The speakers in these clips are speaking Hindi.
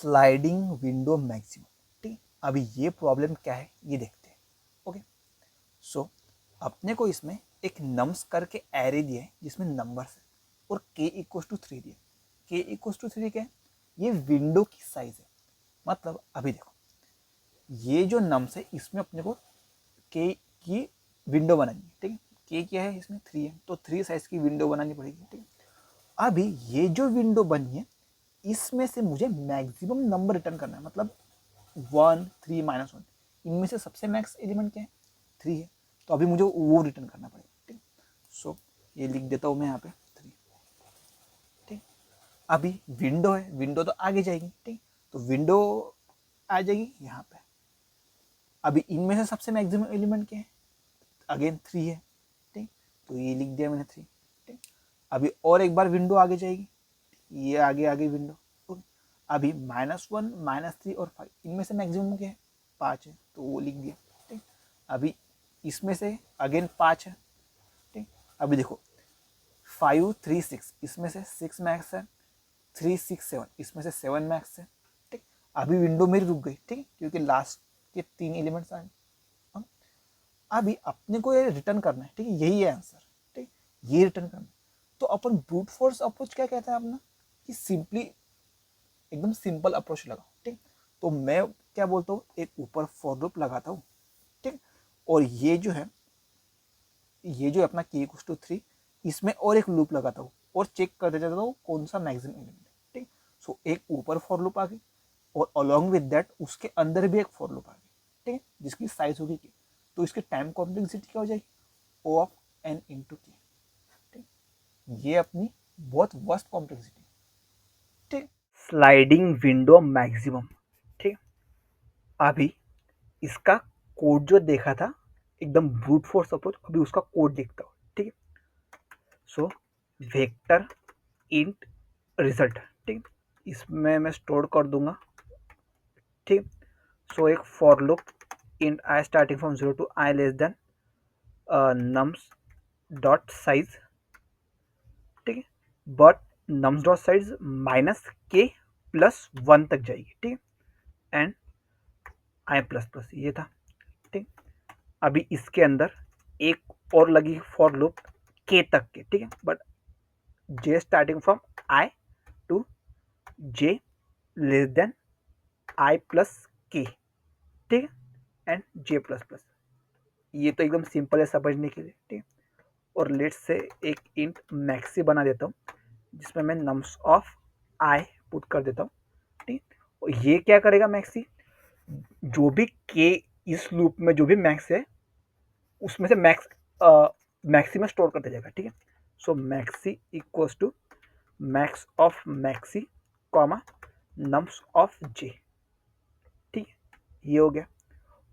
Sliding window maximum. ठीक, अभी ये प्रॉब्लम क्या है ये देखते हैं। ओके, सो अपने को इसमें एक नम्स करके एरे दिया है जिसमें नंबर्स है और k इक्वल्स टू 3 दिया। k इक्वल्स टू 3 क्या है? ये विंडो की साइज है। मतलब अभी देखो, ये जो नम्स है इसमें अपने को k की विंडो बनानी है। ठीक है, k क्या है इसमें 3 है, तो 3 साइज की विंडो बनानी पड़ेगी। ठीक है, अभी ये जो विंडो बनी है इसमें से मुझे मैक्सिमम नंबर रिटर्न करना है। मतलब 1 3 -1, इनमें से सबसे मैक्स एलिमेंट क्या है? 3 है, तो अभी मुझे वो रिटर्न करना पड़ेगा। ठीक, सो ये लिख देता हूँ मैं यहाँ पे 3। ठीक, अभी विंडो है, विंडो तो आगे जाएगी। ठीक, तो विंडो आ जाएगी यहाँ पे। अभी इनमें से सबसे मैक्सिमम एलिमेंट क्या है? अगेन 3 है। ठीक, तो ये लिख दिया मैंने 3। ठीक, अभी और एक बार विंडो आगे जाएगी, ये आगे आगे विंडो। ओके, अभी -1 -3 और 5, इनमें से मैक्सिमम क्या है? 5 है, तो वो लिख दिया। ठीक, अभी इसमें से अगेन 5 है। ठीक, अभी देखो 5 3 6, इसमें से 6 मैक्स है, 3 6 7, इसमें से 7 मैक्स है। ठीक, अभी विंडो मेरी रुक गई। ठीक, क्योंकि लास्ट के 3 एलिमेंट्स आ गए। अभी अपने को ये रिटर्न करना है। ठीक है, यही है आंसर। ठीक, ये रिटर्न करना है। तो अपन ब्रूट फोर्स अप्रोच क्या कहता है अपना, कि सिंपली एकदम सिंपल अप्रोच लगाओ। ठीक, तो मैं क्या बोलता हूँ, एक ऊपर फॉर लूप लगाता हूँ। ठीक, और ये जो है अपना k इक्वल्स टू 3, इसमें और एक लूप लगाता हूँ और चेक करते जाता हूँ कौन सा मैक्सिमम एलिमेंट है। ठीक, सो एक ऊपर फॉर लूप आ गई और अलॉन्ग विद दैट उसके अंदर भी एक फॉर लूप आ गई। ठीक है, जिसकी साइज होगी k, तो इसकी टाइम कॉम्प्लेक्सिटी क्या हो जाएगी? O of n into k। ठीक, ये अपनी बहुत वर्स्ट कॉम्प्लेक्सिटी। ठीक, स्लाइडिंग विंडो मैक्सिमम। ठीक, अभी इसका कोड जो देखा था एकदम ब्रूट फोर्स अप्रोच, अभी उसका कोड देखता हूँ। ठीक है, सो वेक्टर इंट रिजल्ट। ठीक, इसमें मैं स्टोर कर दूंगा। ठीक, सो एक for loop int i starting from 0 to i less than nums dot size. ठीक है, but nums dot size -k + 1 तक जाएगी। ठीक है, एंड आई ++ ये था। ठीक, अभी इसके अंदर एक और लगी फॉर लूप k तक के। ठीक है, but j starting from i to j less than i plus k। ठीक है, एंड j++। ये तो एकदम सिंपल है समझने के लिए। ठीक है, और लेट्स से एक इंट मैक्सी बना देता हूँ जिसमें मैं नम्स ऑफ i पुट कर देता हूँ। ठीक, और ये क्या करेगा मैक्सी, जो भी k इस लूप में जो भी मैक्स है उसमें से मैक्सी में स्टोर करते जाएगा। ठीक है, so max i equals to max of max i comma nums of j. ठीक है, ये हो गया।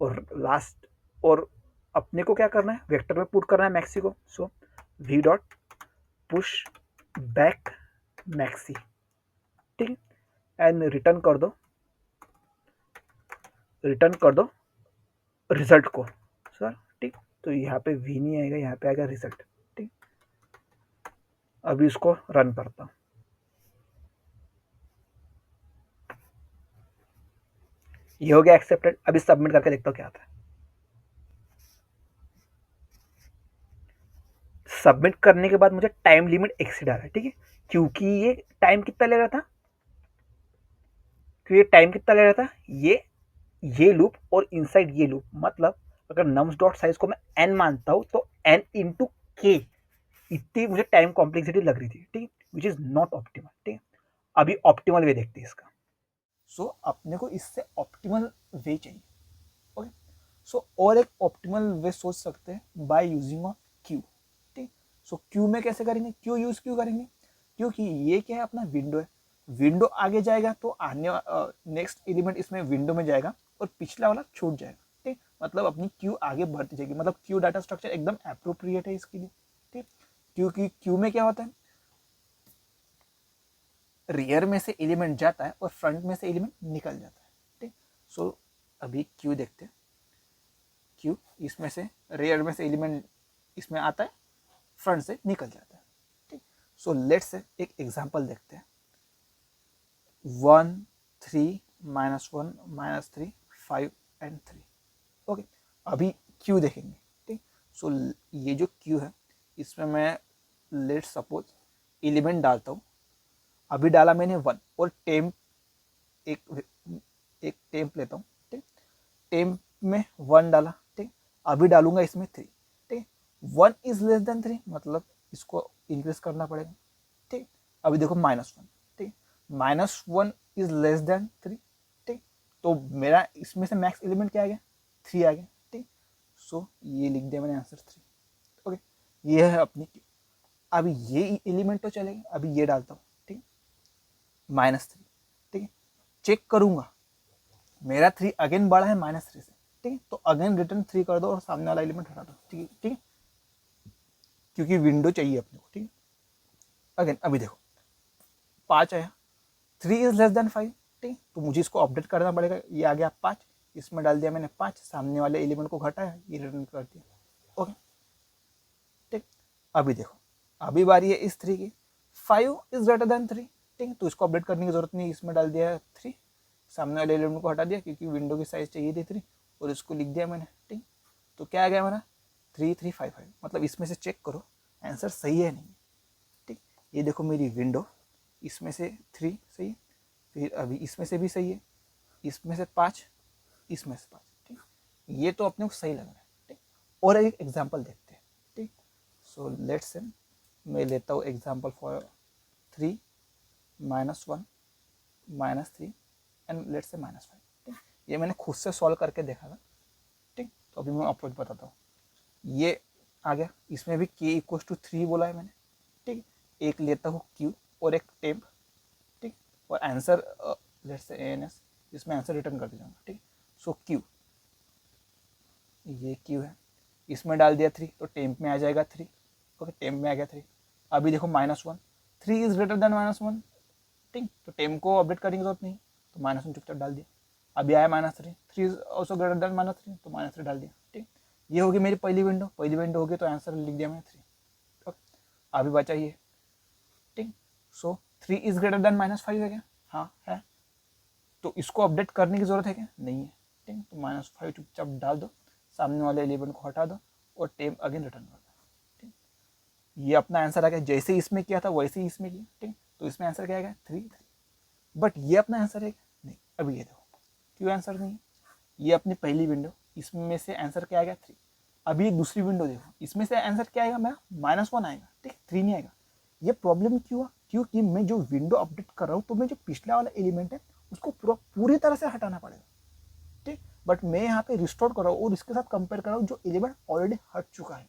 और लास्ट, और अपने को क्या करना है, वेक्टर में पुट करना है मैक्सी को। So V dot push back maxi. ठीक है, एंड रिटर्न कर दो रिजल्ट को सर। ठीक, तो यहाँ पे वी नहीं आएगा, यहाँ पे आएगा रिजल्ट। ठीक, अभी इसको रन करता हूँ। ये हो गया एक्सेप्टेड। अभी सबमिट करके देखता हूँ क्या आता है। सबमिट करने के बाद मुझे टाइम लिमिट एक्सीड आ रहा है। ठीक है, क्योंकि ये टाइम कितना ले रहा था, ये लूप और इनसाइड ये लूप, मतलब अगर नम्स डॉट साइज को मैं n मानता हूं तो n इंटू k इतनी मुझे टाइम कॉम्प्लेक्सिटी लग रही थी। ठीक है, विच इज नॉट ऑप्टिमल। ठीक है, अभी ऑप्टिमल वे देखते हैं इसका। सो अपने को इससे ऑप्टिमल वे चाहिए। ओके, सो और एक ऑप्टिमल वे सोच सकते हैं बाय यूजिंग ऑफ क्यू। ठीक, सो क्यू में कैसे करेंगे, क्यू करेंगे क्योंकि ये क्या है, अपना विंडो है। विंडो आगे जाएगा तो आने नेक्स्ट एलिमेंट इसमें विंडो में जाएगा और पिछला वाला छूट जाएगा। ठीक, मतलब अपनी क्यू आगे बढ़ती जाएगी। मतलब क्यू डाटा स्ट्रक्चर एकदम एप्रोप्रिएट है इसके लिए। ठीक, क्योंकि क्यू में क्या होता है, रियर में से एलिमेंट जाता है और फ्रंट में से एलिमेंट निकल जाता है। ठीक, सो अभी क्यू देखते हैं। क्यू इसमें से रियर में से एलिमेंट इसमें आता है, फ्रंट से निकल जाता है। ठीक, सो लेट्स से एक एग्जांपल देखते हैं। 1 3 -1 -3 5 एंड 3। ओके, अभी क्यू देखेंगे। ठीक, सो ये जो क्यू है इसमें मैं लेट सपोज एलिमेंट डालता हूँ। अभी डाला मैंने 1 और टेम्प एक टेम्प लेता हूँ। ठीक, टेम्प में 1 डाला। ठीक, अभी डालूंगा इसमें 3। ठीक, 1 इज लेस देन 3 मतलब इसको इंक्रीज करना पड़ेगा। ठीक, अभी देखो -1। ठीक, -1 इज लेस देन 3। ठीक, तो मेरा इसमें से मैक्स एलिमेंट क्या आ गया, 3 आ गया। ठीक, सो ये लिख दिया मैंने आंसर 3। ओके, ये है अपनी क्यू। अभी ये एलिमेंट तो चलेगा, अभी ये डालता हूँ। ठीक, -3। ठीक है, चेक करूंगा मेरा 3 अगेन बड़ा है -3 से। ठीक है, तो अगेन रिटर्न 3 कर दो और सामने वाला एलिमेंट हटा दो। ठीक है, ठीक है, क्योंकि विंडो चाहिए अपने को। ठीक है, अगेन अभी देखो 5 आया, 3 इज लेस देन 5। ठीक, तो मुझे इसको अपडेट करना पड़ेगा। ये आ गया 5, इसमें डाल दिया मैंने 5, सामने वाले एलिमेंट को घटाया, ये रिटर्न कर दिया। ओके, ठीक, अभी देखो अभी बारी है इस 3 की। 5 इज ग्रेटर देन 3। ठीक है, तो इसको अपडेट करने की जरूरत नहीं, इसमें डाल दिया 3, सामने वाले एलिमेंट को हटा दिया क्योंकि विंडो की साइज चाहिए थी 3 और इसको लिख दिया मैंने। ठीक, तो क्या आ गया हमारा 3 3 5 5। मतलब इसमें से चेक करो आंसर सही है नहीं। ठीक, ये देखो मेरी विंडो, इसमें से 3 सही है, फिर अभी इसमें से भी सही है, इसमें से 5, इसमें से 5। ठीक, ये तो अपने को सही लग रहा है। ठीक, और एक एग्जाम्पल देखते हैं। ठीक, सो लेट्स से मैं लेता हूँ example for 3 -1 -3 and let's say -5। ठीक, ये मैंने खुद से सॉल्व करके देखा था। ठीक, तो अभी मैं अप्रोच बताता हूँ। ये आ गया, इसमें भी k = 3 बोला है मैंने। ठीक, एक लेता हूँ q और एक टेम्प। ठीक, और आंसर लेट्स से ans, इसमें आंसर रिटर्न कर दीजिएगा। ठीक, सो q, ये q है, इसमें डाल दिया 3 तो टेम्प में आ जाएगा 3। ओके, टेम्प में आ गया 3। अभी देखो -1, 3 इज ग्रेटर देन -1। ठीक, तो टेम्प को अपडेट करने की जरूरत नहीं, तो -1 चुपचाप डाल दिया। अभी आया -3, 3 इज ऑल्सो ग्रेटर देन -3, तो -3 डाल दिया। ठीक, ये होगी मेरी पहली विंडो होगी, तो आंसर लिख दिया मैंने 3। ओके, अभी बचा ये। ठीक, सो 3 इज ग्रेटर देन -5 है क्या, हाँ है, तो इसको अपडेट करने की जरूरत है क्या, नहीं है। ठीक, तो -5 चुपचाप डाल दो, सामने वाले एलिमेंट को हटा दो और टेम्प अगेन रिटर्न कर दो। ठीक, ये अपना आंसर आ गया, जैसे इसमें किया था वैसे ही इसमें किया। ठीक, तो इसमें आंसर क्या आएगा 3 3। बट ये अपना आंसर है क्या, नहीं। अभी ये देखो क्यों आंसर नहीं है, ये अपनी पहली विंडो, इसमें से आंसर क्या आएगा 3। अभी दूसरी विंडो देखो, इसमें से आंसर क्या आएगा, मेरा -1 आएगा। ठीक, 3 नहीं आएगा। ये प्रॉब्लम क्यों हुआ, क्योंकि मैं जो विंडो अपडेट कर रहा हूँ तो मैं जो पिछला वाला एलिमेंट है उसको पूरी तरह से हटाना पड़ेगा। ठीक, बट मैं यहाँ पे रिस्टोर कर रहा हूँ और इसके साथ कंपेयर कर रहा हूँ जो एलिमेंट ऑलरेडी हट चुका है।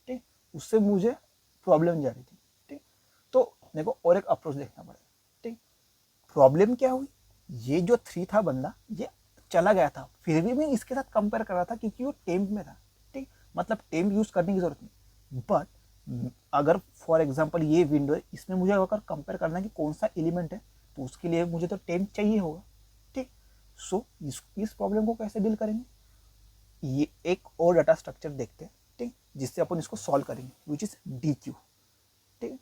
ठीक, उससे मुझे प्रॉब्लम जा रही थी। ठीक, तो मेरे को और एक अप्रोच देखना पड़ेगा। ठीक, प्रॉब्लम क्या हुई, ये जो 3 था बंदा ये चला गया था, फिर भी मैं इसके साथ कंपेयर कर रहा था क्योंकि वो टेम्प में था। ठीक, मतलब टेम्प यूज करने की जरूरत नहीं। बट अगर फॉर एग्जांपल ये विंडो है, इसमें मुझे अगर कंपेयर करना है कि कौन सा एलिमेंट है, तो उसके लिए मुझे तो टेम्प चाहिए होगा। ठीक, सो इस प्रॉब्लम को कैसे डील करेंगे, ये एक और डाटा स्ट्रक्चर देखते हैं। ठीक, जिससे अपन इसको सॉल्व करेंगे, विच इज डी क्यू। ठीक,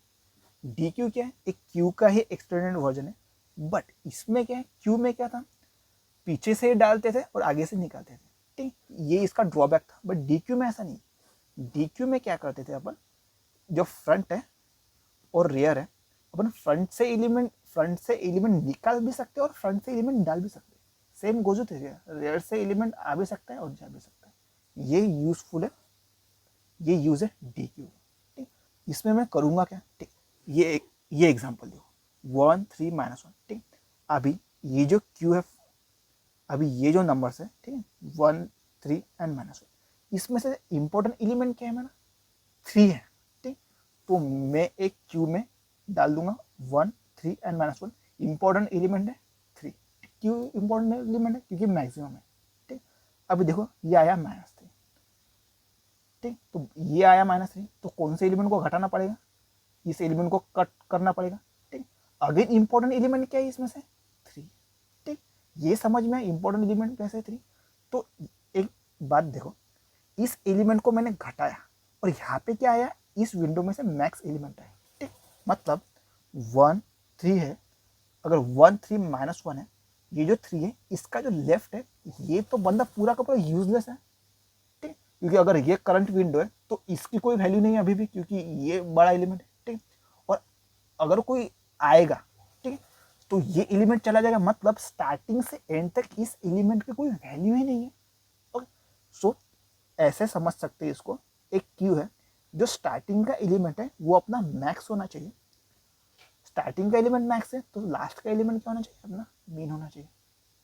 डी क्यू क्या है, एक क्यू का ही एक्सटेंडेड वर्जन है। बट इसमें क्या है, क्यू में क्या था, पीछे से डालते थे और आगे से निकालते थे। ठीक, ये इसका ड्रॉबैक था। बट डी क्यू में ऐसा नहीं, डी क्यू में क्या करते थे अपन, जो फ्रंट है और रियर है, अपन फ्रंट से एलिमेंट निकाल भी सकते हैं और फ्रंट से एलिमेंट डाल भी सकते हैं। सेम गोजू थे, रियर से एलिमेंट आ भी सकता है और जा भी सकता है। ये यूजफुल है, ये यूज है डी क्यू। ठीक, इसमें मैं करूंगा क्या, ठीक, ये एग्जांपल दो 1 3 -1। ठीक, अभी ये जो क्यू है, अभी ये जो नंबर्स है, ठीक है 1 3 एंड -1, इसमें से इंपॉर्टेंट एलिमेंट क्या है मेरा 3 है। ठीक, तो मैं एक क्यू में डाल दूंगा 1 3 एंड -1, इंपॉर्टेंट एलिमेंट है 3। क्यों इंपॉर्टेंट एलिमेंट है, क्योंकि मैक्सिमम है। ठीक, अभी देखो ये आया -3। ठीक, तो ये आया -3, तो कौन से एलिमेंट को घटाना पड़ेगा, इस एलिमेंट को कट करना पड़ेगा। ठीक, अगेन इंपॉर्टेंट एलिमेंट क्या है इसमें से 3। ठीक, ये समझ में इंपॉर्टेंट एलिमेंट कैसे 3। तो एक बात देखो, इस एलिमेंट को मैंने घटाया और यहाँ पे क्या आया, इस विंडो में से मैक्स एलिमेंट है। ठीक, मतलब 1 3 है, अगर 1 3 -1 है ये जो 3 है इसका जो लेफ्ट है ये तो बंदा पूरा का पूरा यूजलेस है, ठीक है, क्योंकि अगर ये करंट विंडो है तो इसकी कोई वैल्यू नहीं है अभी भी, क्योंकि ये बड़ा एलिमेंट है, ठीक है। और अगर कोई आएगा, ठीक है, तो ये एलिमेंट चला जाएगा, मतलब स्टार्टिंग से एंड तक इस एलिमेंट की कोई वैल्यू ही नहीं है। ओके, सो ऐसे समझ सकते हैं इसको, एक क्यू है, जो स्टार्टिंग का एलिमेंट है वो अपना मैक्स होना चाहिए। स्टार्टिंग का एलिमेंट मैक्स है तो लास्ट का एलिमेंट क्या होना चाहिए, अपना मीन होना चाहिए,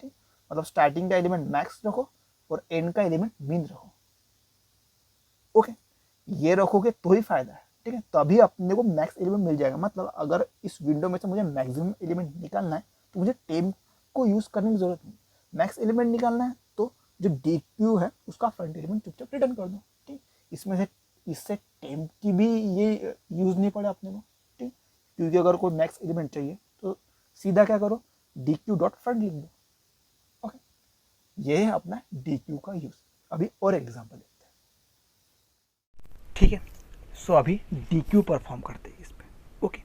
ठीक। मतलब स्टार्टिंग का एलिमेंट मैक्स रखो और एंड का एलिमेंट मीन रखो। ओके, ये रखोगे तो ही फायदा है, ठीक है, तभी अपने को मैक्स एलिमेंट मिल जाएगा। मतलब अगर इस विंडो में से मुझे मैक्सिमम एलिमेंट निकालना है तो मुझे टेम को यूज करने की जरूरत नहीं। मैक्स एलिमेंट निकालना है तो जो डी क्यू है उसका फ्रंट एलिमेंट चुपचाप रिटर्न कर दो, ठीक। इसमें से इससे टेम की भी ये यूज नहीं पड़े अपने को, ठीक, क्योंकि अगर कोई मैक्स एलिमेंट चाहिए तो सीधा क्या करो, डी क्यू डॉट फ्रंट लिख दो। ओके, ये है अपना डी क्यू का यूज। अभी और एग्जाम्पल देखते हैं, ठीक है। सो अभी डी क्यू परफॉर्म करते हैं इस पर। ओके,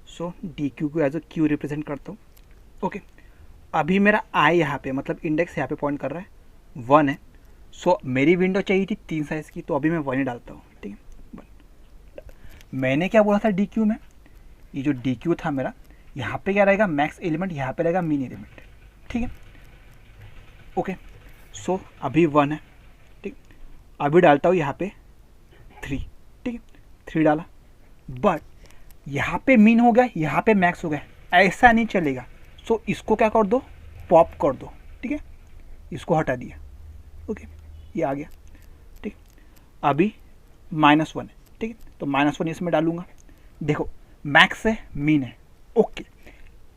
सो डी क्यू को एज अ क्यू रिप्रेजेंट करता हूँ। ओके, अभी मेरा आई यहाँ पे मतलब इंडेक्स यहाँ पे पॉइंट कर रहा है 1 है। सो मेरी विंडो चाहिए थी 3 साइज़ की, तो अभी मैं 1 ही डालता हूँ, ठीक है। 1 मैंने क्या बोला था डी क्यू में, ये जो डी क्यू था मेरा, यहाँ पे क्या रहेगा, मैक्स एलिमेंट, यहाँ पे रहेगा मीन एलिमेंट, ठीक है। ओके, सो अभी 1 है, ठीक। अभी डालता हूँ यहाँ पे 3, ठीक है, 3 डाला, बट यहाँ पे मीन हो गया, यहाँ पे मैक्स हो गया, ऐसा नहीं चलेगा। सो इसको क्या कर दो, पॉप कर दो, ठीक है, इसको हटा दिया। ओके, ये आ गया, ठीक। अभी -1 है, ठीक है, तो -1 इसमें डालूंगा। देखो मैक्स है, मीन है, ओके,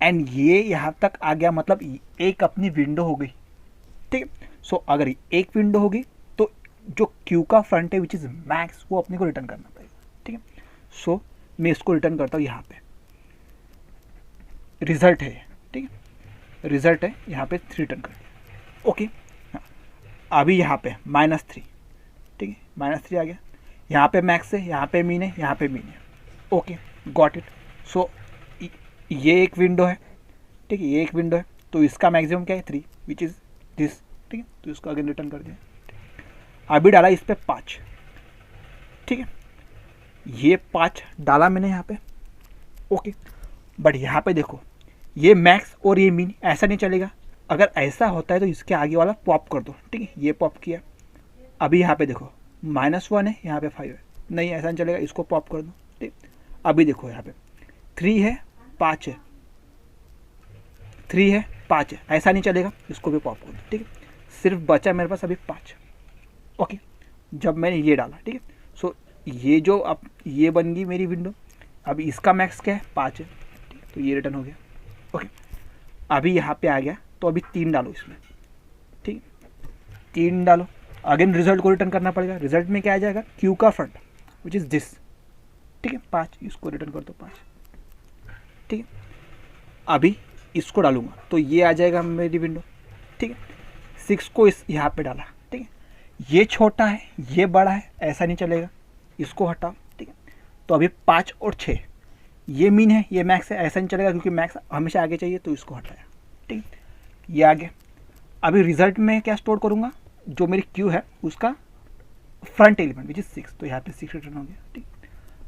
एंड ये यहाँ तक आ गया, मतलब एक अपनी विंडो हो गई, ठीक है। सो अगर एक विंडो होगी तो जो क्यू का फ्रंट है विच इज़ मैक्स, वो अपने को रिटर्न करना पड़ेगा, ठीक है। सो मैं इसको रिटर्न करता हूँ, यहाँ पे रिजल्ट है, ठीक है, रिजल्ट है, यहाँ पे 3 रिटर्न कर दिया। ओके, अभी यहाँ पे -3, ठीक है, -3 आ गया, यहाँ पे मैक्स है, यहाँ पे मीन है, यहाँ पे मीन है। Okay, got it. सो ये एक विंडो है, ठीक है, ये एक विंडो है, तो इसका मैक्सिमम क्या है 3 विच इज़ दिस, ठीक है, तो इसको अगेन रिटर्न कर दिया। अभी डाला इस पर 5, ठीक है, ये 5 डाला मैंने यहाँ पे। ओके, बट यहाँ पे देखो ये मैक्स और ये मीन, ऐसा नहीं चलेगा। अगर ऐसा होता है तो इसके आगे वाला पॉप कर दो, ठीक है, ये पॉप किया। अभी यहाँ पे देखो -1 है, यहाँ पे 5 है, नहीं ऐसा नहीं चलेगा, इसको पॉप कर दो, ठीक। अभी देखो यहाँ पे 3 है, 5 है, 3 है, 5 है, ऐसा नहीं चलेगा, इसको भी पॉप कर दो, ठीक है। सिर्फ बचा मेरे पास अभी 5। ओके, जब मैंने ये डाला, ठीक है, सो ये जो अब ये बन गई मेरी विंडो। अभी इसका मैक्स क्या है, 5 है, ठीक है, तो ये रिटर्न हो गया। ओके, अभी यहाँ पे आ गया, तो अभी 3 डालो इसमें, ठीक, 3 डालो, अगेन रिजल्ट को रिटर्न करना पड़ेगा। रिजल्ट में क्या आ जाएगा, क्यू का फ्रंट विच इज़ दिस, ठीक है, 5, इसको रिटर्न कर दो 5, ठीक है। अभी इसको डालूंगा तो ये आ जाएगा मेरी विंडो, ठीक है। 6 को इस यहाँ पे डाला, ठीक है, ये छोटा है, ये बड़ा है, ऐसा नहीं चलेगा, इसको हटाओ, ठीक है। तो अभी 5 और 6, ये मीन है, ये मैक्स है, ऐसा नहीं चलेगा क्योंकि मैक्स हमेशा आगे चाहिए, तो इसको हटाया, ठीक, ये आ गया। अभी रिजल्ट में क्या स्टोर करूँगा, जो मेरी क्यू है उसका फ्रंट एलिमेंट विच इज 6, तो यहाँ पे 6 रिटर्न हो गया, ठीक।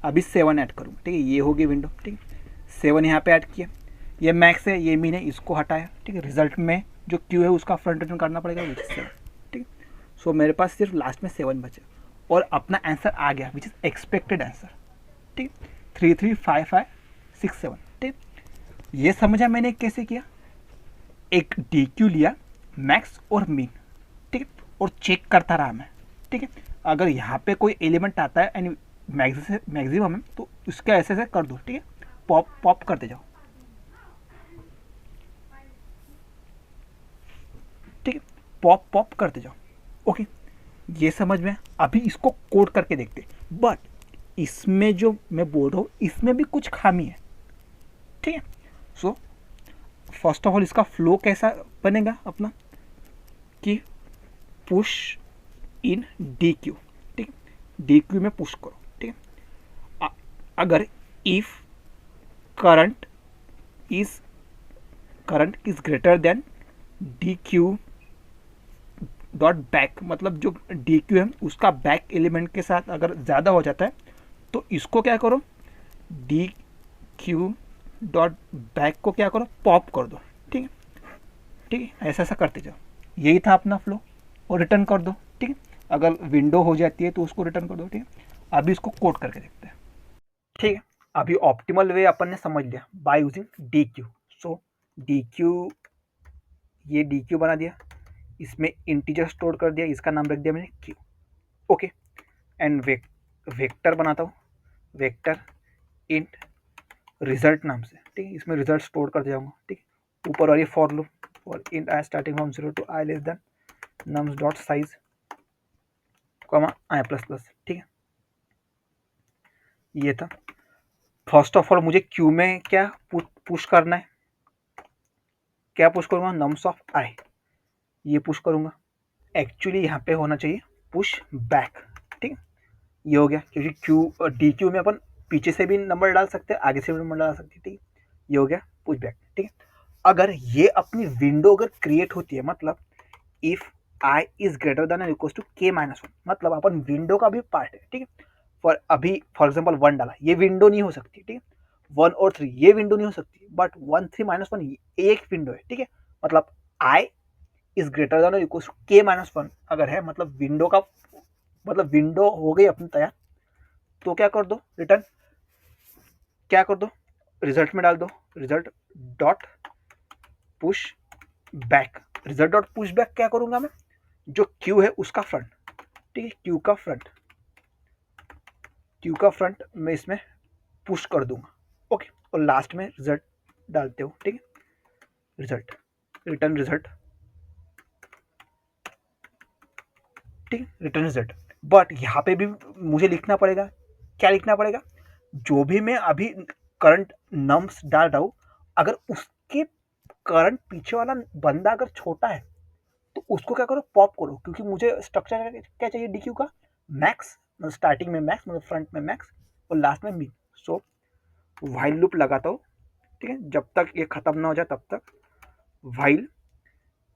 अभी 7 ऐड करूँगा, ठीक है, ये हो गई विंडो, ठीक है, 7 यहाँ पे ऐड किया, ये मैक्स है, ये मीन है, इसको हटाया, ठीक है। रिजल्ट में जो क्यू है उसका फ्रंट रिटर्न करना पड़ेगा विच इज 7, ठीक है। सो मेरे पास सिर्फ लास्ट में 7 बचे और अपना आंसर आ गया विच इज़ एक्सपेक्टेड आंसर, ठीक, 3 3 5 5 6 7, ठीक। ये समझा मैंने कैसे किया, एक डी क्यू लिया, मैक्स और मीन, ठीक है, और चेक करता रहा मैं, ठीक है। अगर यहाँ पे कोई एलिमेंट आता है एंड मैक्सिमम है तो उसका ऐसे ऐसे कर दो, ठीक है, पॉप पॉप करते जाओ, ठीक है, पॉप पॉप करते जाओ। ओके, ये समझ में। अभी इसको कोड करके देखते, बट इसमें जो मैं बोल रहा हूँ इसमें भी कुछ खामी है, ठीक है। सो फर्स्ट ऑफ ऑल इसका फ्लो कैसा बनेगा अपना, कि पुश इन डी क्यू, ठीक है, डी क्यू में पुश करो, ठीक है। अगर if current is greater then D Q dot back, मतलब जो डी क्यू है उसका बैक एलिमेंट के साथ अगर ज़्यादा हो जाता है तो इसको क्या करो, डी क्यू डॉट बैक को क्या करो, पॉप कर दो। ठीक है, ठीक है, ऐसा ऐसा करते जाओ। यही था अपना फ्लो, और रिटर्न कर दो। ठीक है, अगर विंडो हो जाती है तो उसको रिटर्न कर दो। ठीक है, अभी इसको कोड करके देखते हैं। ठीक है, अभी ऑप्टिमल वे अपन ने समझ लिया by using D Q. So D Q, ये डी क्यू बना दिया, इसमें इंटीजर स्टोर कर दिया, इसका नाम रख दिया मैंने क्यू। ओके, एंड वेक्टर बनाता हूँ, वेक्टर इंट रिजल्ट नाम से। ठीक है, इसमें रिजल्ट स्टोर कर जाऊंगा। ठीक है, ऊपर वाली for loop for int i starting from 0 to i less than nums dot size comma i plus plus. ठीक है, ये था। फर्स्ट ऑफ ऑल मुझे क्यू में क्या पुश करना है, क्या पुश करूंगा, नम्स ऑफ आई, ये पुश करूंगा। एक्चुअली यहाँ पे होना चाहिए पुश बैक। ठीक है, ये हो गया, क्योंकि क्यू डी क्यू में अपन पीछे से भी नंबर डाल सकते हैं, आगे से भी नंबर डाल सकते हैं। ठीक है, ये हो गया पुश बैक। ठीक है, अगर ये अपनी विंडो अगर क्रिएट होती है, मतलब if i is greater than equal to k minus one, मतलब अपन विंडो का भी पार्ट है। ठीक है, फॉर एग्जाम्पल 1 डाला, ये विंडो नहीं हो सकती। ठीक है, 1 और 3 ये विंडो नहीं हो सकती, बट 1 3 माइनस 1 एक विंडो है। ठीक है, मतलब i is greater than equal to k minus 1 अगर है, मतलब विंडो का, मतलब विंडो हो गई अपनी तैयार। तो क्या कर दो, रिटर्न क्या कर दो, रिजल्ट में डाल दो result dot push back. Result dot push back क्या करूंगा मैं, जो क्यू है उसका फ्रंट। ठीक है, क्यू का फ्रंट मैं इसमें पुश कर दूंगा। ओके, और लास्ट में रिजल्ट डालते हो। ठीक है, रिजल्ट रिटर्न रिजल्ट। ठीक, रिटर्न रिजल्ट। बट यहाँ पे भी मुझे लिखना पड़ेगा, क्या लिखना पड़ेगा, जो भी मैं अभी करंट नम्स डाल रहा हूँ, अगर उसके करंट पीछे वाला बंदा अगर छोटा है तो उसको क्या करो, पॉप करो, क्योंकि मुझे स्ट्रक्चर क्या चाहिए, डी क्यू का मैक्स, मतलब स्टार्टिंग में मैक्स, मतलब फ्रंट में मैक्स और लास्ट में मिन। सो व्हाइल लूप लगाता हूँ। ठीक है, जब तक ये खत्म ना हो जाए तब तक व्हाइल।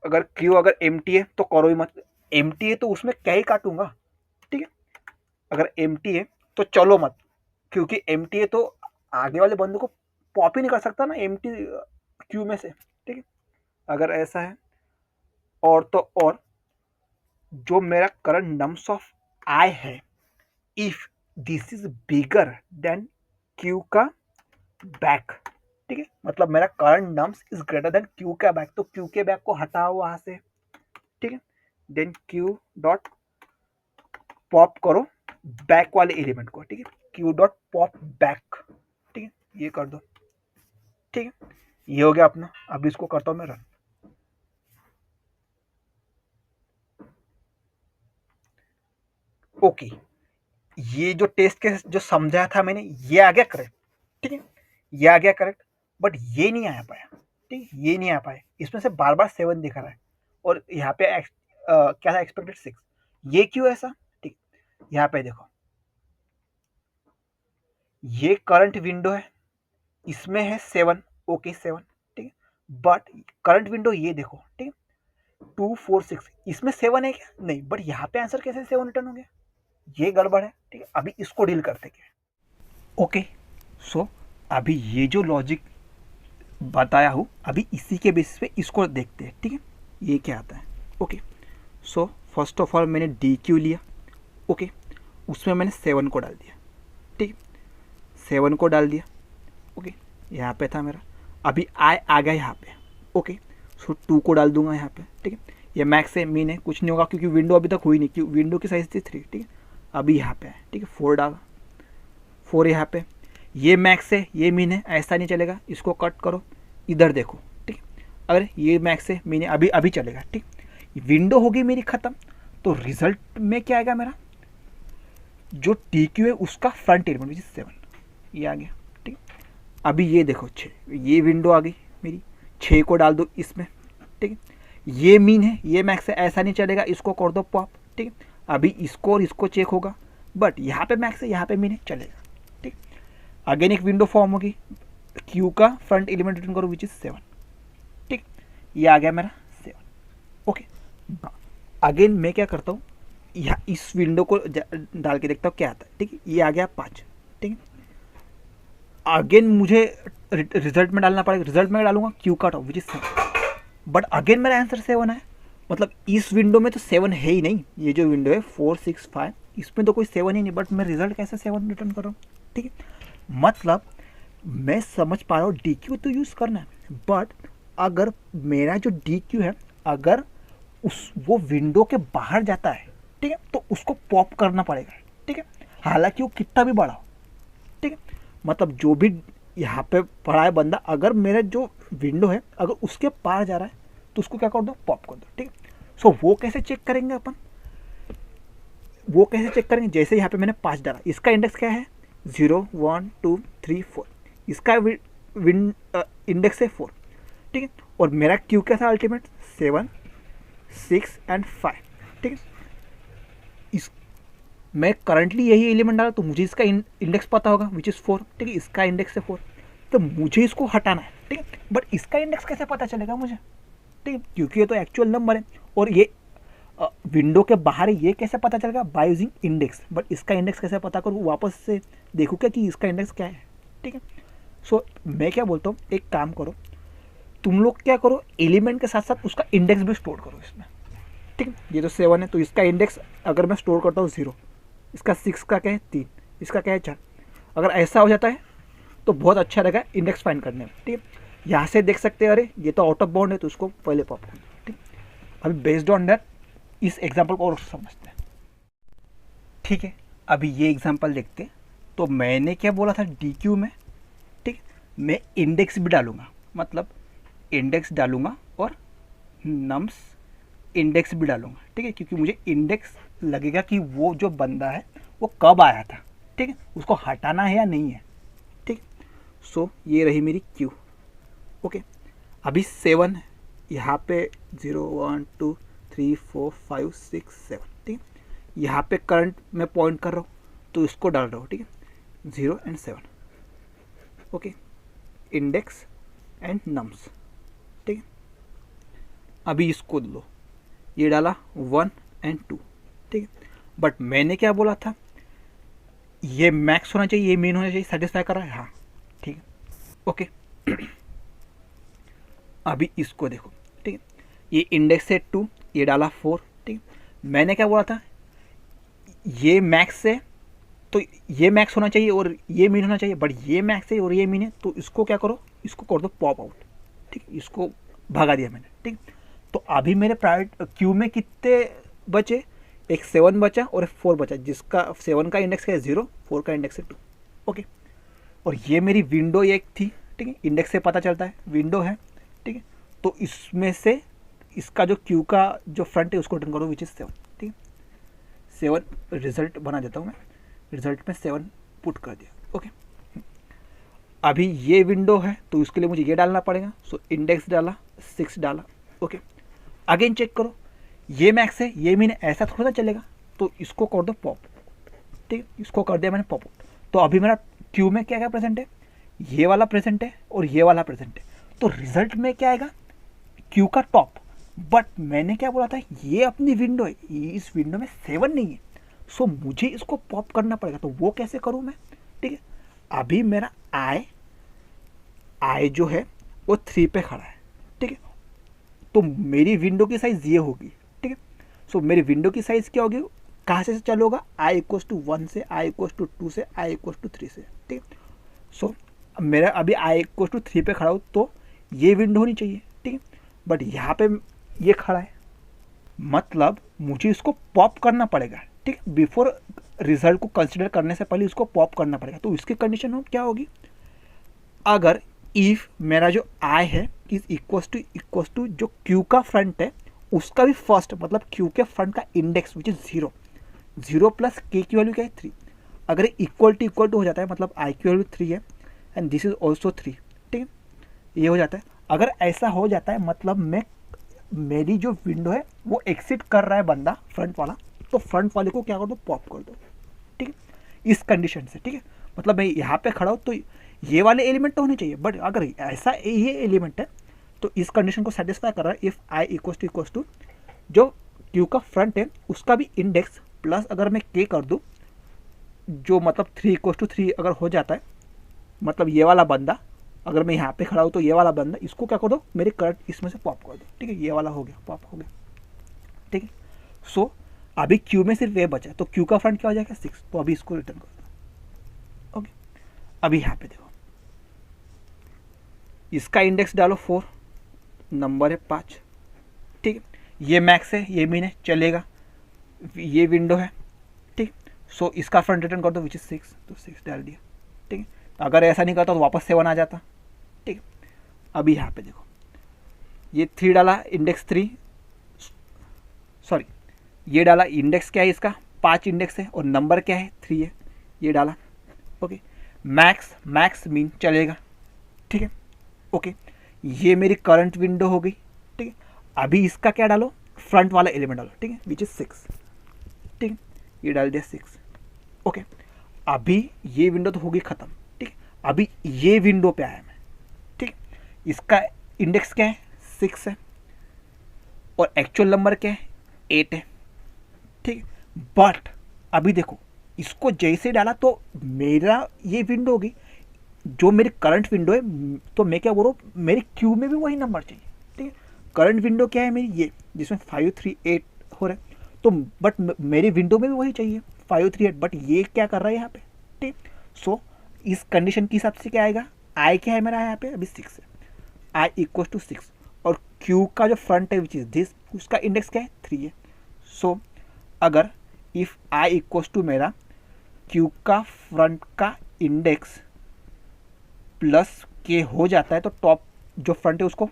अगर क्यू अगर एम्प्टी है तो करो ही मत, एम्प्टी है तो उसमें क्या ही काटूंगा। ठीक है, अगर एम्प्टी है तो चलो मत, क्योंकि एम्प्टी है तो आगे वाले बंदे को पॉप ही नहीं कर सकता ना एम्प्टी क्यू में से। ठीक है, अगर ऐसा है और तो और जो मेरा करंट नम्स ऑफ आई है, if this is bigger than Q का बैक। ठीक है, मतलब मेरा current nums is greater then Q का बैक, तो क्यू के बैक को हटाओ वहां से। ठीक है, देन क्यू डॉट पॉप करो बैक वाले एलिमेंट को। ठीक है, क्यू डॉट पॉप बैक। ठीक है, ये कर दो। ठीक है, ये हो गया अपना। अब इसको करता हूं मैं रन। ओके, ये जो टेस्ट केस जो समझाया था मैंने, ये आ गया करेक्ट। ठीक है, ये आ गया करेक्ट, बट ये नहीं आ पाया। ठीक है, ये नहीं आ पाया, इसमें से बार बार 7 दिखा रहा है और यहाँ पे क्या था, एक्सपेक्टेड 6। ये क्यों ऐसा, ठीक, यहाँ पे देखो, ये करंट विंडो है, इसमें है 7, ओके 7। ठीक है, बट करंट विंडो ये देखो, ठीक है 2 4 6, इसमें 7 है क्या, नहीं, बट यहाँ पे आंसर कैसे 7 रिटर्न हो गया, ये गड़बड़ है। ठीक है, अभी इसको डील करते क्या। ओके, सो अभी ये जो लॉजिक बताया हूँ, अभी इसी के बेसिस पे इसको देखते हैं। ठीक है, ये क्या आता है। Okay, so first of all मैंने डी क्यू लिया। ओके, उसमें मैंने 7 को डाल दिया। ठीक, 7 को डाल दिया। ओके, यहाँ पे था मेरा, अभी आ गया यहाँ पे। ओके, सो 2 को डाल दूंगा यहाँ पे। ठीक है, ये मैक्स है, मीन है, कुछ नहीं होगा क्योंकि विंडो अभी तक हुई नहीं, क्योंकि विंडो की साइज थी 3। ठीक है, अभी यहाँ पे है। ठीक है, 4 डाला, 4 यहाँ पे, ये मैक्स है, ये मीन है, ऐसा नहीं चलेगा, इसको कट करो, इधर देखो। ठीक है, अगर ये मैक्स है, मीन है, अभी अभी चलेगा। ठीक, विंडो होगी मेरी ख़त्म, तो रिजल्ट में क्या आएगा मेरा, जो टी क्यू है उसका फ्रंट एलिमेंट विच इज 7, ये आ गया। ठीक, अभी ये देखो 6, ये विंडो आ गई मेरी, 6 को डाल दो इसमें। ठीक है, ये मीन है, ये मैक्स है, ऐसा नहीं चलेगा, इसको कर दो पॉप। ठीक है, अभी इसको और इसको चेक होगा, बट यहाँ पे मैक्स है, यहाँ पे मीन है, चलेगा। ठीक, अगेन एक विंडो फॉर्म होगी, क्यू का फ्रंट एलिमेंट रिटर्न करो विच इज 7। ठीक, ये आ गया मेरा 7। ओके, अगेन मैं क्या करता हूँ, यहाँ इस विंडो को डाल के देखता हूँ क्या आता है। ठीक है, ये आ गया 5। ठीक है, अगेन मुझे रिजल्ट में डालना पड़ेगा, रिजल्ट में डालूंगा क्यू का top which is 7, but again मेरा आंसर 7 है। मतलब इस विंडो में तो 7 है ही नहीं, ये जो विंडो है 4 6 5 इसमें तो कोई 7 ही नहीं, बट मैं रिजल्ट कैसे 7 रिटर्न कर रहा हूँ। ठीक है, मतलब मैं समझ पा रहा हूँ डी क्यू तो यूज़ करना है, बट अगर मेरा जो डी क्यू है अगर वो विंडो के बाहर जाता है, ठीक है, तो उसको पॉप करना पड़ेगा। ठीक है, हालांकि वो कितना भी बड़ा हो। ठीक है, मतलब जो भी यहाँ पे पड़ा है बंदा, अगर मेरा जो विंडो है अगर उसके पार जा रहा है तो उसको क्या कर दो, पॉप कर दो। ठीक है, सो वो कैसे चेक करेंगे अपन, वो कैसे चेक करेंगे, जैसे यहाँ पे मैंने 5 डाला, इसका इंडेक्स क्या है 0 1 2 3 4, इसका इंडेक्स है 4। ठीक है, और मेरा क्यू क्या था अल्टीमेट 7 6 एंड 5। ठीक है, इस मैं करंटली यही एलिमेंट डाला तो मुझे इसका इंडेक्स पता होगा विच इज़ 4। ठीक है, इसका इंडेक्स है 4, तो मुझे इसको हटाना है। ठीक है, बट इसका इंडेक्स कैसे पता चलेगा मुझे। ठीक है, क्योंकि ये तो एक्चुअल नंबर है और ये विंडो के बाहर है, ये कैसे पता चलेगा, बाय यूजिंग इंडेक्स। बट इसका इंडेक्स कैसे पता करूँ, वापस से देखूँ क्या कि इसका इंडेक्स क्या है। ठीक है, सो मैं क्या बोलता हूँ, एक काम करो तुम लोग, क्या करो एलिमेंट के साथ साथ उसका इंडेक्स भी स्टोर करो इसमें। ठीक है, ये तो 7 है तो इसका इंडेक्स अगर मैं स्टोर करता हूँ 0, इसका 6 का क्या है 3, इसका क्या है 4। अगर ऐसा हो जाता है तो बहुत अच्छा रहेगा इंडेक्स फाइंड करने में। ठीक है, यहाँ से देख सकते हैं अरे ये तो आउट ऑफ बाउंड है तो उसको पहले पॉप कर दो। ठीक, अभी बेस्ड ऑन दैट इस एग्जाम्पल को और समझते हैं। ठीक है, अभी ये एग्जाम्पल देखते हैं। तो मैंने क्या बोला था डी क्यू में, ठीक, मैं इंडेक्स भी डालूंगा, मतलब इंडेक्स डालूंगा और नम्स इंडेक्स भी डालूंगा। ठीक है, क्योंकि मुझे इंडेक्स लगेगा कि वो जो बंदा है वो कब आया था। ठीक है, उसको हटाना है या नहीं है। ठीक, सो ये रही मेरी क्यू। ओके, अभी 7 है यहाँ पे 0 1 2 3 4 5 6 7। ठीक है, यहाँ पे करंट मैं पॉइंट कर रहा हूँ तो इसको डाल रहा हूँ। ठीक है, 0 and 7। Okay, index and nums. ठीक है, अभी इसको लो, ये डाला 1 एंड 2। ठीक है, बट मैंने क्या बोला था, ये मैक्स होना चाहिए, ये मीन होना चाहिए, सेटिस्फाई कर रहा है। हाँ ठीक है, ओके। अभी इसको देखो। ठीक है, ये इंडेक्स है 2, ये डाला 4। ठीक है, मैंने क्या बोला था, ये मैक्स है तो ये मैक्स होना चाहिए और ये मीन होना चाहिए, बट ये मैक्स है और ये मीन है तो इसको क्या करो, इसको कर दो पॉप आउट। ठीक है, इसको भगा दिया मैंने। ठीक, तो अभी मेरे प्राइवेट क्यू में कितने बचे, एक 7 बचा और एक 4 बचा, जिसका 7 का इंडेक्स है 0, 4 का इंडेक्स है 2। ओके, और ये मेरी विंडो एक थी। ठीक है, इंडेक्स से पता चलता है विंडो है। ठीक है, तो इसमें से इसका जो क्यू का जो फ्रंट है उसको रिटर्न करो विच इज़ 7। ठीक है, 7 रिजल्ट बना देता हूँ मैं, रिजल्ट में 7 पुट कर दिया। ओके, अभी ये विंडो है तो उसके लिए मुझे ये डालना पड़ेगा। सो इंडेक्स डाला, 6 डाला। ओके, अगेन चेक करो, ये मैक्स है ये मीन, ऐसा थोड़ा ना चलेगा, तो इसको कर दो पॉप। ठीक है, इसको कर दिया मैंने पॉप आउट। तो अभी मेरा क्यू में क्या क्या प्रेजेंट है, ये वाला प्रेजेंट है और ये वाला प्रेजेंट है। तो रिजल्ट में क्या आएगा, क्यू का टॉप। बट मैंने क्या बोला था, ये अपनी विंडो है, इस विंडो में 7 नहीं है, सो मुझे इसको पॉप करना पड़ेगा। तो वो कैसे करूँ मैं। ठीक है, अभी मेरा आई जो है वो 3 पे खड़ा है। ठीक है, तो मेरी विंडो की साइज़ ये होगी। ठीक है, सो मेरी विंडो की साइज़ क्या होगी, कहाँ से चालू होगा, i=1 से, i=2 से, i=3 से। ठीक है, सो मेरा अभी i=3 पे खड़ा हो तो ये विंडो होनी चाहिए। ठीक है, बट यहाँ पे ये खड़ा है, मतलब मुझे इसको पॉप करना पड़ेगा। ठीक है, बिफोर रिजल्ट को कंसिडर करने से पहले इसको पॉप करना पड़ेगा। तो इसकी कंडीशन हो क्या होगी, अगर इफ मेरा जो आई है इज इक्वल टू जो क्यू का फ्रंट है उसका भी फर्स्ट, मतलब क्यू के फ्रंट का इंडेक्स विच इज 0, 0 प्लस के की वैल्यू क्या है 3। अगर इक्वल टू हो जाता है मतलब आई की वैल्यू 3 है एंड दिस इज ऑल्सो 3। ठीक है, ये हो जाता है। अगर ऐसा हो जाता है मतलब मेरी जो विंडो है वो एक्सिट कर रहा है बंदा फ्रंट वाला, तो फ्रंट वाले को क्या कर दो, पॉप कर दो। ठीक है, इस कंडीशन से। ठीक है, मतलब मैं यहाँ पे खड़ा हूँ तो ये वाले एलिमेंट तो होने चाहिए, बट अगर ऐसा ये एलिमेंट है तो इस कंडीशन को सेटिस्फाई कर रहा है। इफ़ आई इक्वल टू जो क्यू का फ्रंट है उसका भी इंडेक्स प्लस अगर मैं के कर दूँ, जो मतलब 3 = 3 अगर हो जाता है, मतलब ये वाला बंदा, अगर मैं यहाँ पे खड़ा हूँ तो ये वाला बंदा, इसको क्या कर दो, मेरे करंट इसमें से पॉप कर दो, ठीक है, ये वाला हो गया, पॉप हो गया, ठीक है। सो अभी क्यू में सिर्फ ये बचा है, तो क्यू का फ्रंट क्या हो जाएगा 6, तो अभी इसको रिटर्न कर दो। ओके, अभी यहाँ पे देखो, इसका इंडेक्स डालो 4, नंबर है 5, ठीक है, ये मैक्स है, ये मीन है, चलेगा, ये विंडो है, ठीक। सो इसका फ्रंट रिटर्न कर दो विच इज 6, तो 6 डाल दिया, ठीक है। अगर ऐसा नहीं करता तो वापस 7 आ जाता, ठीक है। अभी यहाँ पे देखो, ये 3 डाला, इंडेक्स 3, सॉरी ये डाला, इंडेक्स क्या है इसका 5 इंडेक्स है और नंबर क्या है 3 है, ये डाला, ओके। मैक्स, मैक्स मीन चलेगा, ठीक है, ओके। ये मेरी करंट विंडो हो गई, ठीक है। अभी इसका क्या डालो, फ्रंट वाला एलिमेंट डालो, ठीक है, विच इज 6, ठीक है, ये डाल दिया 6, ओके। अभी ये विंडो तो होगी ख़त्म, ठीक है। अभी ये विंडो पे आया मैं, ठीक, इसका इंडेक्स क्या है 6 है और एक्चुअल नंबर क्या है 8 है, ठीक। बट अभी देखो, इसको जैसे डाला तो मेरा ये विंडो होगी जो मेरी करंट विंडो है, तो मैं क्या बोल रहा हूँ, मेरे क्यू में भी वही नंबर चाहिए, ठीक है। करंट विंडो क्या है मेरी, ये जिसमें 5 3 8 हो रहा है, तो बट मेरी विंडो में भी वही चाहिए 5 3 8, बट ये क्या कर रहा है यहाँ पे, ठीक। सो इस कंडीशन के हिसाब से क्या आएगा, आई क्या है मेरा यहाँ पे अभी 6 है, आई इक्वल टू 6, और क्यू का जो फ्रंट है विच इज दिस, उसका इंडेक्स क्या है 3 है। सो अगर इफ आई इक्वल टू मेरा क्यू का फ्रंट का इंडेक्स प्लस के हो जाता है, तो टॉप जो फ्रंट है उसको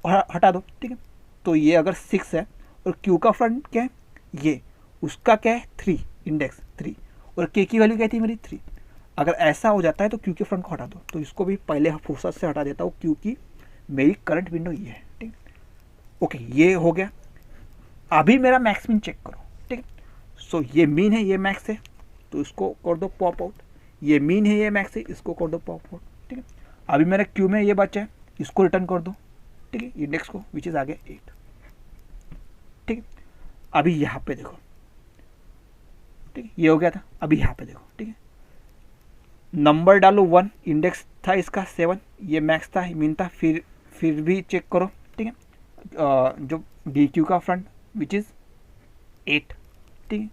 हटा दो, ठीक है। तो ये अगर 6 है और क्यू का फ्रंट क्या है, ये उसका क्या है 3, इंडेक्स 3, और के की वैल्यू क्या थी मेरी 3। अगर ऐसा हो जाता है तो क्यू के फ्रंट को हटा दो, तो इसको भी पहले फुर्सत से हटा देता हूँ क्योंकि मेरी करंट विंडो ये है, ठीक। ओके, ये हो गया। अभी मेरा मैक्स मीन चेक करो, ठीक। सो ये मीन है, ये मैक्स है, तो इसको कर दो पॉप आउट, ये मीन है, ये मैक्स है, इसको कर दो पॉप आउट, ठीक है। अभी मेरा क्यू में ये बचा है, इसको रिटर्न कर दो, ठीक है, इंडेक्स को विच इज आ गया 8, ठीक है। अभी यहाँ पे देखो, ठीक है, ये हो गया था। अभी यहाँ पे देखो, ठीक है, नंबर डालो 1, इंडेक्स था इसका 7, ये मैक्स था, मीन था, फिर भी चेक करो, ठीक है, जो डी क्यू का फ्रंट विच इज़ 8, ठीक है,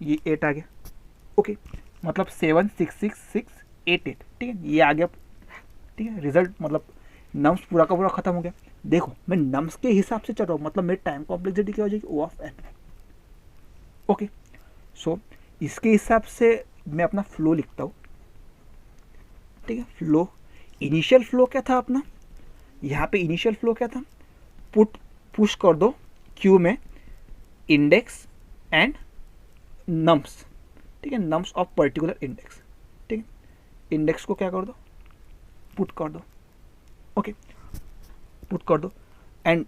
ये 8 आ गया, ओके। मतलब 7 6 6 6 8 8, ठीक है, ये आ गया, ठीक है। रिजल्ट मतलब नम्स पूरा का पूरा खत्म हो गया। देखो मैं नम्स के हिसाब से चल रहा हूँ, मतलब मेरी टाइम कॉम्प्लेक्सिटी क्या हो जाएगी ओ ऑफ एन, ओके। सो इसके हिसाब से मैं अपना फ्लो लिखता हूँ, ठीक है। फ्लो, इनिशियल फ्लो क्या था अपना, यहाँ पे इनिशियल फ्लो क्या था, पुश कर दो क्यू में इंडेक्स एंड नम्स, ठीक है, नम्स ऑफ पर्टिकुलर इंडेक्स, ठीक है। इंडेक्स को क्या कर दो, पुट कर दो, ओके, पुट कर दो। एंड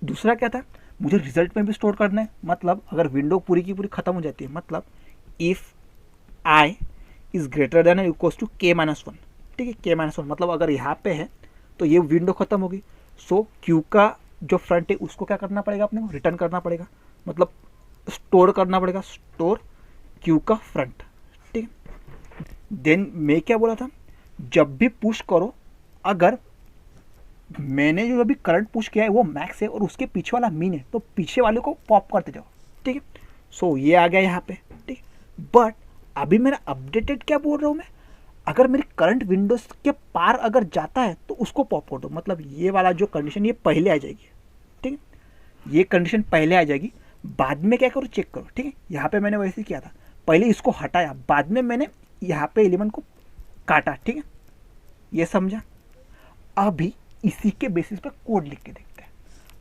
दूसरा क्या था, मुझे रिजल्ट में भी स्टोर करना है, मतलब अगर विंडो पूरी की पूरी खत्म हो जाती है, मतलब if i is greater than equal to k-1, ठीक है, k-1, मतलब अगर यहाँ पे है तो ये विंडो खत्म होगी। सो क्यू का जो फ्रंट है उसको क्या करना पड़ेगा, अपने को रिटर्न करना पड़ेगा, मतलब स्टोर करना पड़ेगा, स्टोर क्यू का फ्रंट, ठीक है। देन मैं क्या बोला था, जब भी पुश करो, अगर मैंने जो अभी करंट पुश किया है वो मैक्स है और उसके पीछे वाला मीन है, तो पीछे वाले को पॉप करते जाओ, ठीक है। सो ये आ गया यहाँ पे, ठीक। बट अभी मेरा अपडेटेड क्या बोल रहा हूँ मैं, अगर मेरी करंट विंडोज के पार अगर जाता है तो उसको पॉप कर दो, मतलब ये वाला जो कंडीशन ये पहले आ जाएगी, ठीक है, ये कंडीशन पहले आ जाएगी। बाद में क्या करो, चेक करो, ठीक है। यहाँ पे मैंने वैसे ही किया था, पहले इसको हटाया, बाद में मैंने यहाँ पे एलिमेंट को काटा, ठीक है, ये समझा। अभी इसी के बेसिस पे कोड लिख के देखते हैं,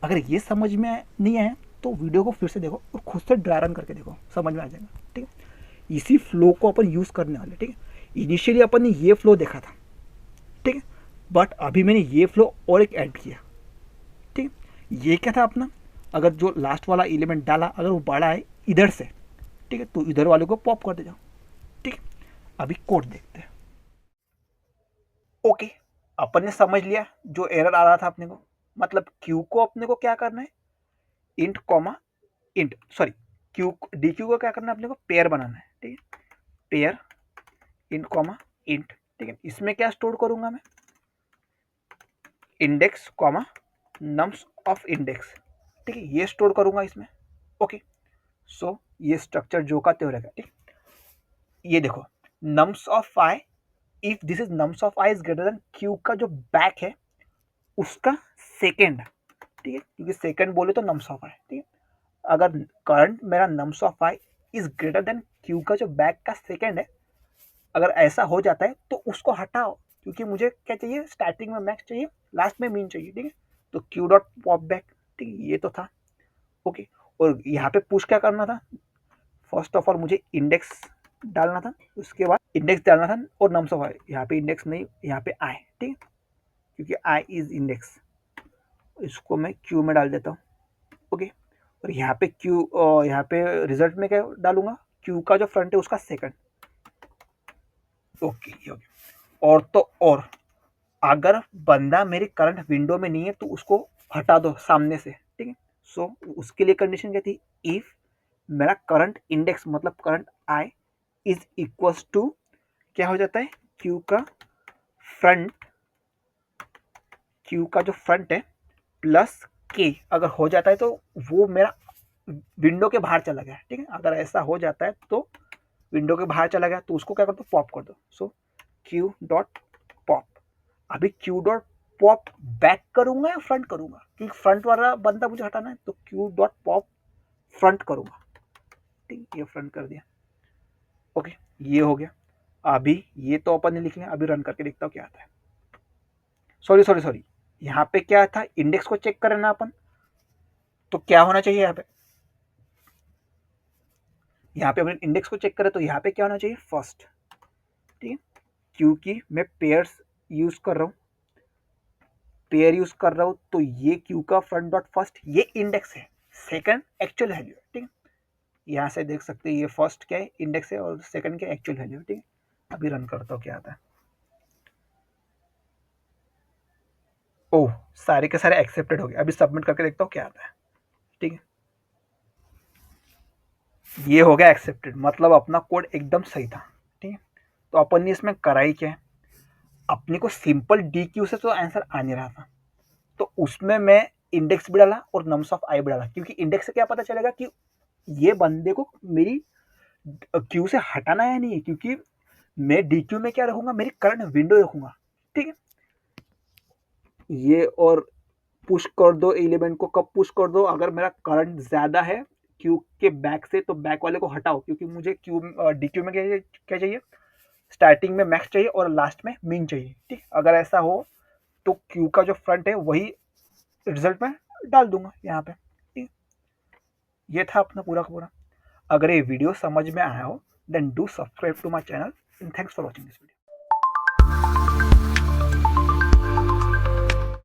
अगर ये समझ में नहीं आया तो वीडियो को फिर से देखो और खुद से ड्राई रन करके देखो, समझ में आ जाएगा, ठीक है। इसी फ्लो को अपन यूज़ करने वाले, ठीक है। इनिशियली अपन ने ये फ्लो देखा था, ठीक है, बट अभी मैंने ये फ्लो और एक ऐड किया, ठीक है। ये क्या था अपना, अगर जो लास्ट वाला एलिमेंट डाला अगर वो बड़ा है इधर से, ठीक है, तो इधर वाले को पॉप करते जाओ, ठीक है। अभी कोड देखते हैं, ओके। अपन ने समझ लिया जो एरर आ रहा था अपने को, मतलब क्यू को अपने को क्या करना है, int comma int, sorry Q D Q का क्या करना है अपने को, पेयर बनाना है, ठीक है, पेयर इंट कॉमा इंट, ठीक है। इसमें क्या स्टोर करूंगा मैं, index comma nums of index, ठीक है, ये स्टोर करूंगा इसमें। ओके, सो ये स्ट्रक्चर जो का त्यों रहेगा, ठीक। ये देखो nums of I, if this is nums of I is greater then Q का जो बैक है उसका सेकेंड, ठीक है, क्योंकि सेकेंड बोले तो नम्स ऑफ आई, ठीक है। अगर करंट मेरा nums of I is greater then Q का जो बैक का सेकेंड है, अगर ऐसा हो जाता है तो उसको हटाओ, क्योंकि मुझे क्या चाहिए, स्टार्टिंग में मैक्स चाहिए, लास्ट में मीन चाहिए, ठीक है। तो क्यू डॉट पॉप बैक, ठीक है, ये तो था। ओके, और यहाँ पे पुश क्या करना था, फर्स्ट ऑफ ऑल मुझे इंडेक्स डालना था, उसके बाद इंडेक्स डालना था और नम्स ऑफ आई, यहाँ पे इंडेक्स नहीं, यहाँ पे आई, ठीक है, क्योंकि आई इज इंडेक्स, इसको मैं क्यू में डाल देता हूँ। ओके, और यहाँ पे क्यू, यहाँ पे रिजल्ट में क्या डालूंगा, क्यू का जो फ्रंट है उसका सेकंड। ओके, ये हो गया। और तो और अगर बंदा मेरी करंट विंडो में नहीं है तो उसको हटा दो सामने से, ठीक है। सो उसके लिए कंडीशन क्या थी, इफ मेरा करंट इंडेक्स मतलब current i is equals to क्या हो जाता है, क्यू का फ्रंट, क्यू का जो फ्रंट है प्लस के, अगर हो जाता है तो वो मेरा विंडो के बाहर चला गया, ठीक है। अगर ऐसा हो जाता है तो विंडो के बाहर चला गया तो उसको क्या कर दो, पॉप कर दो। सो क्यू डॉट पॉप, अभी क्यू डॉट पॉप बैक करूंगा या फ्रंट करूंगा, क्योंकि फ्रंट वाला बंदा मुझे हटाना है, तो क्यू डॉट पॉप फ्रंट करूंगा, ठीक, ये फ्रंट कर दिया। ओके, ये हो गया। अभी ये तो अपन ने लिख लिया, अभी रन करके देखता हूँ क्या आता है। सॉरी सॉरी सॉरी, यहाँ पे क्या था, इंडेक्स को चेक करना अपन, तो क्या होना चाहिए यहाँ पे, यहाँ पे अपने इंडेक्स को चेक करें तो यहाँ पे क्या होना चाहिए, फर्स्ट, ठीक है, क्योंकि मैं पेयर्स यूज कर रहा हूँ, पेयर यूज कर रहा हूँ, तो ये क्यू का फ्रंट डॉट फर्स्ट ये इंडेक्स है, सेकंड एक्चुअल वैल्यू है, ठीक है। यहाँ से देख सकते हैं ये फर्स्ट क्या है, इंडेक्स है, और सेकंड क्या एक्चुअल वैल्यू है, ठीक है। अभी रन करता हूँ क्या आता है। ओह, सारे के सारे एक्सेप्टेड हो गए, अभी सबमिट करके देखता हूँ क्या आता है, ठीक है। ये हो गया एक्सेप्टेड, मतलब अपना कोड एकदम सही था, ठीक है। तो अपन ने इसमें करा ही क्या है, अपने को सिंपल डी क्यू से तो आंसर आ नहीं रहा था, तो उसमें मैं इंडेक्स भी डाला और नम्स ऑफ आई भी डाला, क्योंकि इंडेक्स से क्या पता चलेगा कि ये बंदे को मेरी क्यू से हटाना है नहीं है, क्योंकि मैं डी क्यू में क्या रखूंगा, मेरी करंट विंडो रखूंगा, ठीक है। ये और पुश कर दो एलिमेंट को, कब पुश कर दो, अगर मेरा करंट ज्यादा है क्यू के बैक से तो बैक वाले को हटाओ, क्योंकि मुझे क्यू डी क्यू में क्या चाहिए, स्टार्टिंग में मैक्स चाहिए और लास्ट में मीन चाहिए, ठीक। अगर ऐसा हो तो क्यू का जो फ्रंट है वही रिजल्ट में डाल दूंगा यहाँ पे, ठीक। ये था अपना पूरा का पूरा। अगर ये वीडियो समझ में आया हो then do subscribe to my channel, and thanks for watching this video.